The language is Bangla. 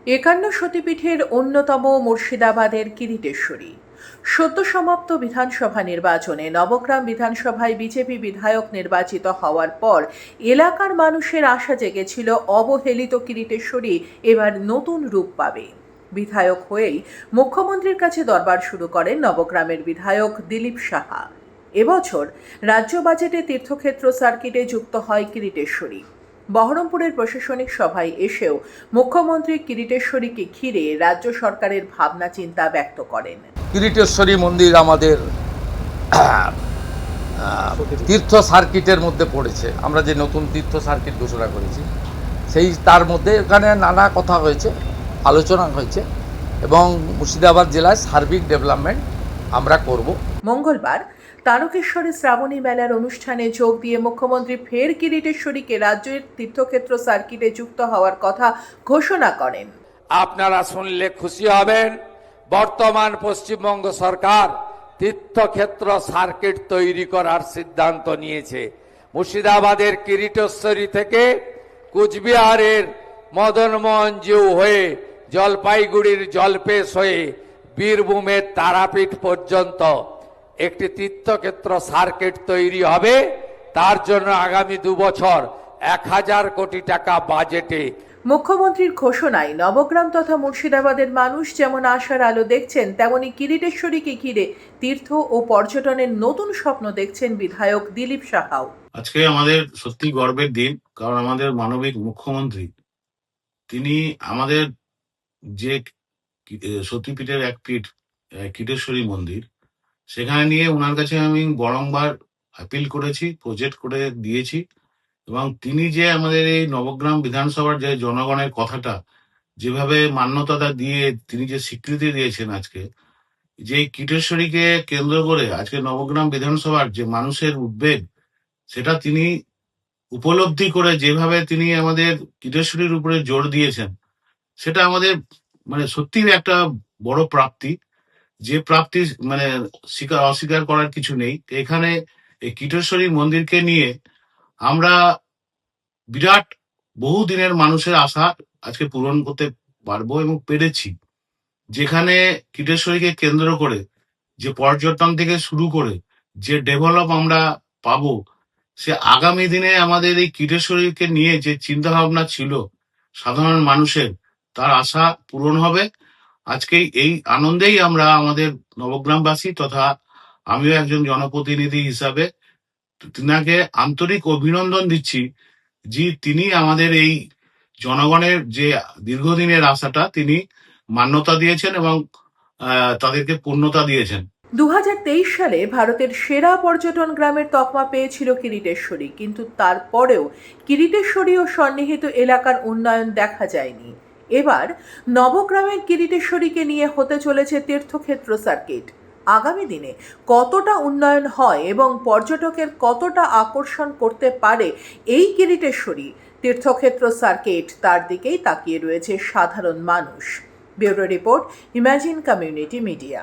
একান্ন সতীপীঠের অন্যতম মুর্শিদাবাদের কিরিটেশ্বরী। সদ্য সমাপ্ত বিধানসভা নির্বাচনে নবগ্রাম বিধানসভায় বিজেপি বিধায়ক নির্বাচিত হওয়ার পর এলাকার মানুষের আশা জেগেছিল অবহেলিত কিরিটেশ্বরী এবার নতুন রূপ পাবে। বিধায়ক হয়েই মুখ্যমন্ত্রীর কাছে দরবার শুরু করেন নবগ্রামের বিধায়ক দিলীপ সাহা। এবছর রাজ্য বাজেটে তীর্থক্ষেত্র সার্কিটে যুক্ত হয় কিরিটেশ্বরী। বহরমপুরের প্রশাসনিক সভায় এসেও মুখ্যমন্ত্রী কিরিটেশ্বরীকে ঘিরে রাজ্য সরকারের ভাবনা চিন্তা ব্যক্ত করেন। কিরিটেশ্বরী মন্দির আমাদের তীর্থ সার্কিটের মধ্যে পড়েছে। আমরা যে নতুন তীর্থ সার্কিট ঘোষণা করেছি সেই তার মধ্যে এখানে নানা কথা হয়েছে, আলোচনা হয়েছে এবং মুর্শিদাবাদ জেলায় সার্বিক ডেভেলপমেন্ট আমরা করব। মঙ্গলবার তারকেশ্বরে শ্রাবণী মেলার অনুষ্ঠানে যোগ দিয়ে মুখ্যমন্ত্রী ফের কিরিটেশ্বরীকে রাজ্যের তীর্থক্ষেত্র সার্কিটে যুক্ত হওয়ার কথা ঘোষণা করেন। আপনারা শুনলে খুশি হবেন, বর্তমান পশ্চিমবঙ্গ সরকার তীর্থক্ষেত্র সার্কিট তৈরি করার সিদ্ধান্ত নিয়েছে। মুর্শিদাবাদের কিরিটেশ্বরী থেকে কুচবিহারের মদনমোহন জিউ হয়ে জলপাইগুড়ির জলপেশ হয়ে বীরভূমের তারাপীঠ পর্যন্ত একটি তীর্থক্ষেত্র সার্কিট তৈরি হবে। তার জন্য আগামী 2 বছর 1000 কোটি টাকা বাজেটে। মুখ্যমন্ত্রীর ঘোষণায় নবগ্রাম তথা মুর্শিদাবাদের মানুষ যেমন আশার আলো দেখছেন, তেমনি কিরিটেশ্বরীকে ঘিরে তীর্থ ও পর্যটনের নতুন স্বপ্ন দেখছেন বিধায়ক দিলীপ সাহাও। আজকে আমাদের সত্যি গর্বের দিন, কারণ আমাদের মানবিক মুখ্যমন্ত্রী তিনি আমাদের যে সতীপীঠের এক পীঠ কিরিটেশ্বরী মন্দির, সেখানে নিয়ে ওনার কাছে আমি বারংবার আপিল করেছি, প্রজেক্ট করে দিয়েছি এবং তিনি যে আমাদের এই নবগ্রাম বিধানসভার যে জনগণের কথাটা যেভাবে মান্যতা দিয়ে তিনি যে স্বীকৃতি দিয়েছেন, আজকে যে কিরিটেশ্বরীকে কেন্দ্র করে আজকে নবগ্রাম বিধানসভার যে মানুষের উদ্বেগ, সেটা তিনি উপলব্ধি করে যেভাবে তিনি আমাদের কিরিটেশ্বরীর উপরে জোর দিয়েছেন, সেটা আমাদের সত্যি একটা বড় প্রাপ্তি। যে প্রাপ্তি অস্বীকার করার কিছু নেই। এখানে এই কিরিটেশ্বরী মন্দিরকে নিয়ে আমরা বিরাট বহু দিনের মানুষের আশা আজকে পূরণ করতে পারবো এবং পেরেছি। যেখানে কিরিটেশ্বরীকে কেন্দ্র করে যে পর্যটন থেকে শুরু করে যে ডেভেলপ আমরা পাবো, সে আগামী দিনে আমাদের এই কিরিটেশ্বরীকে নিয়ে যে চিন্তা ভাবনা ছিল সাধারণ মানুষের, তার আশা পূরণ হবে। আজকে এই আনন্দেই আমরা আমাদের নবগ্রামবাসী তথা আমিও একজন জনপ্রতিনিধি হিসাবে তিনাকে আন্তরিক অভিনন্দন দিচ্ছি যে তিনি আমাদের এই জনগণের যে দীর্ঘদিনের আশাটা তিনি মান্যতা দিয়েছেন এবং তাদেরকে পূর্ণতা দিয়েছেন। 2023 সালে ভারতের সেরা পর্যটন গ্রামের তকমা পেয়েছিল কিরিটেশ্বরী, কিন্তু তারপরেও কিরিটেশ্বরী ও সন্নিহিত এলাকার উন্নয়ন দেখা যায়নি। এবার নবগ্রামের কিরিটেশ্বরীকে নিয়ে হতে চলেছে তীর্থক্ষেত্র সার্কিট। আগামী দিনে কতটা উন্নয়ন হয় এবং পর্যটকের কতটা আকর্ষণ করতে পারে এই কিরিটেশ্বরী তীর্থক্ষেত্র সার্কিট, তার দিকেই তাকিয়ে রয়েছে সাধারণ মানুষ। Bureau report, imagine community media.